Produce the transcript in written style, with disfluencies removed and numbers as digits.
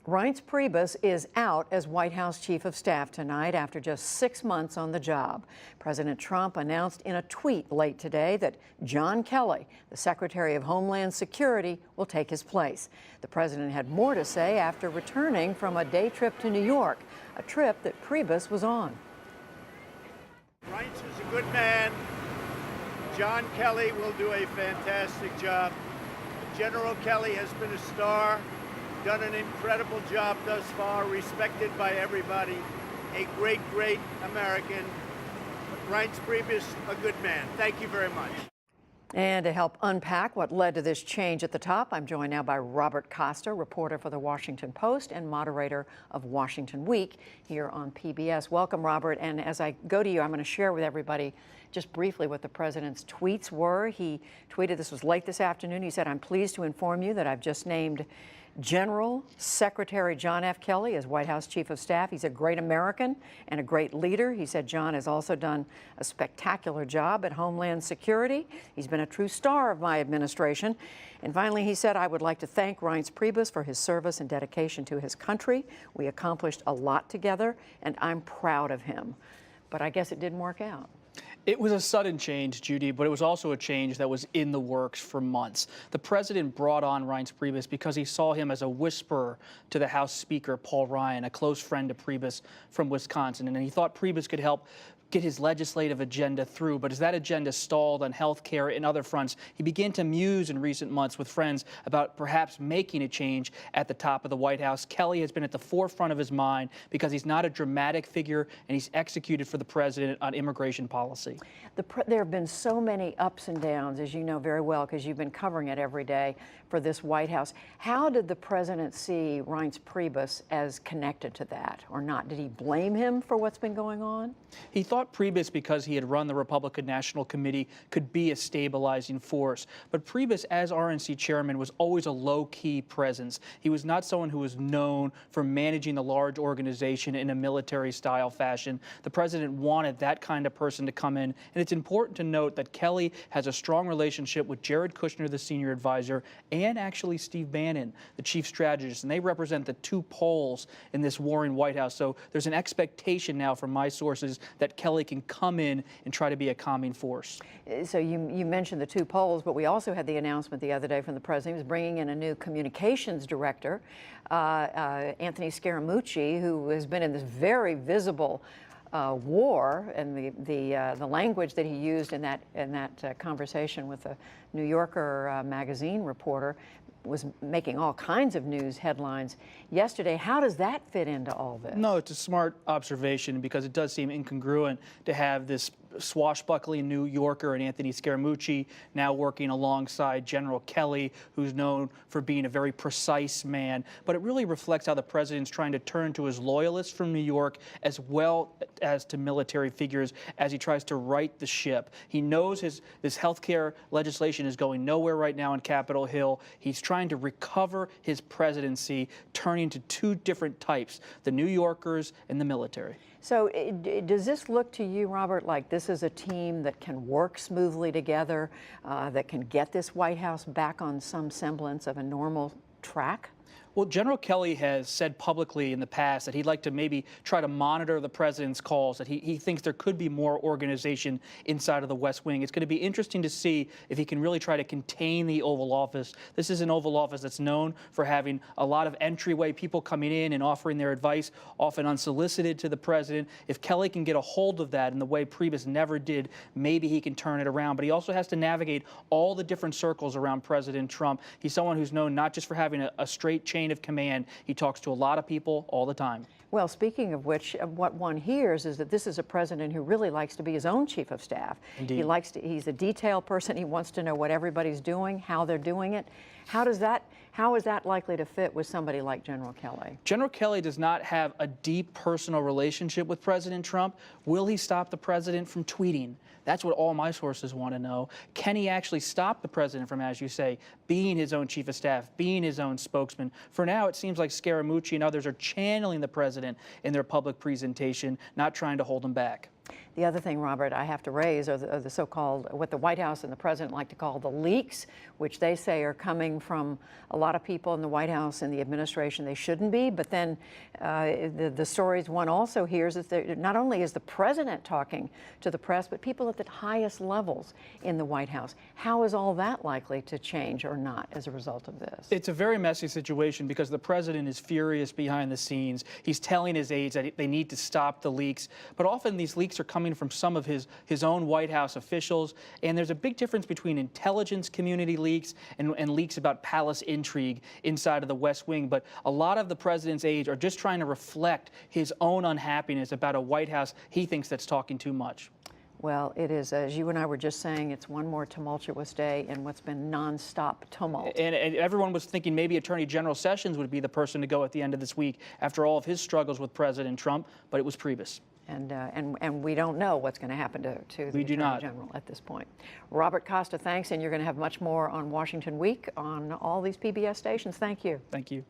Reince Priebus is out as White House Chief of Staff tonight after just 6 months on the job. President Trump announced in a tweet late today that John Kelly, the Secretary of Homeland Security, will take his place. The president had more to say after returning from a day trip to New York, a trip that Priebus was on. Reince is a good man. John Kelly will do a fantastic job. General Kelly has been a star. Done an incredible job thus far, respected by everybody. A great, great American. Reince Priebus, a good man. Thank you very much. And to help unpack what led to this change at the top, I'm joined now by Robert Costa, reporter for the Washington Post and moderator of Washington Week here on PBS. Welcome, Robert. And as I go to you, I'm going to share with everybody just briefly what the president's tweets were. He tweeted, this was late this afternoon, he said, "I'm pleased to inform you that I've just named General Secretary John F. Kelly as White House Chief of Staff. He's a great American and a great leader." He said John has also done a spectacular job at Homeland Security. He's been a true star of my administration. And finally, he said, "I would like to thank Reince Priebus for his service and dedication to his country. We accomplished a lot together, and I'm proud of him." But I guess it didn't work out. It was a sudden change, Judy, but it was also a change that was in the works for months. The president brought on Reince Priebus because he saw him as a whisperer to the House Speaker, Paul Ryan, a close friend of Priebus from Wisconsin, and he thought Priebus could help get his legislative agenda through. But as that agenda stalled on health care and other fronts, he began to muse in recent months with friends about perhaps making a change at the top of the White House. Kelly has been at the forefront of his mind because he's not a dramatic figure and he's executed for the president on immigration policy. There have been so many ups and downs, as you know very well, because you've been covering it every day for this White House. How did the president see Reince Priebus as connected to that or not? Did he blame him for what's been going on? He thought Priebus, because he had run the Republican National Committee, could be a stabilizing force. But Priebus, as RNC chairman, was always a low-key presence. He was not someone who was known for managing the large organization in a military-style fashion. The president wanted that kind of person to come in. And it's important to note that Kelly has a strong relationship with Jared Kushner, the senior advisor, and actually Steve Bannon, the chief strategist. And they represent the two poles in this warring White House. So there's an expectation now from my sources that Kelly can come in and try to be a calming force. So you mentioned the two poles, but we also had the announcement the other day from the president. He was bringing in a new communications director, Anthony Scaramucci, who has been in this very visible war, and the language that he used in that conversation with the New Yorker magazine reporter was making all kinds of news headlines yesterday. How does that fit into all this? No, it's a smart observation because it does seem incongruent to have this swashbuckling New Yorker and Anthony Scaramucci now working alongside General Kelly, who's known for being a very precise man. But it really reflects how the president's trying to turn to his loyalists from New York as well as to military figures as he tries to right the ship. He knows this health care legislation is going nowhere right now on Capitol Hill. He's trying to recover his presidency, turning to two different types, the New Yorkers and the military. So does this look to you, Robert, like this is a team that can work smoothly together, that can get this White House back on some semblance of a normal track? Well, General Kelly has said publicly in the past that he'd like to maybe try to monitor the president's calls, that he thinks there could be more organization inside of the West Wing. It's going to be interesting to see if he can really try to contain the Oval Office. This is an Oval Office that's known for having a lot of entryway people coming in and offering their advice, often unsolicited, to the president. If Kelly can get a hold of that in the way Priebus never did, maybe he can turn it around. But he also has to navigate all the different circles around President Trump. He's someone who's known not just for having a straight chain of command. He talks to a lot of people all the time. Well, speaking of which, what one hears is that this is a president who really likes to be his own chief of staff. Indeed. He's a detail person. He wants to know what everybody's doing, how they're doing it. How is that likely to fit with somebody like General Kelly? General Kelly does not have a deep personal relationship with President Trump. Will he stop the president from tweeting? That's what all my sources want to know. Can he actually stop the president from, as you say, being his own chief of staff, being his own spokesman? For now, it seems like Scaramucci and others are channeling the president in their public presentation, not trying to hold him back. The other thing, Robert, I have to raise are the so-called, what the White House and the president like to call the leaks, which they say are coming from a lot of people in the White House and the administration. They shouldn't be, but then the stories one also hears is that not only is the president talking to the press, but people at the highest levels in the White House. How is all that likely to change or not as a result of this? It's a very messy situation because the president is furious behind the scenes. He's telling his aides that they need to stop the leaks, but often these leaks are coming from some of his own White House officials. And there's a big difference between intelligence community leaks and leaks about palace intrigue inside of the West Wing. But a lot of the president's aides are just trying to reflect his own unhappiness about a White House he thinks that's talking too much. Well, it is, as you and I were just saying, it's one more tumultuous day in what's been nonstop tumult. And everyone was thinking maybe Attorney General Sessions would be the person to go at the end of this week after all of his struggles with President Trump, but it was Priebus. And we don't know what's going to happen to the Attorney General at this point. Robert Costa, thanks, and you're going to have much more on Washington Week on all these PBS stations. Thank you. Thank you.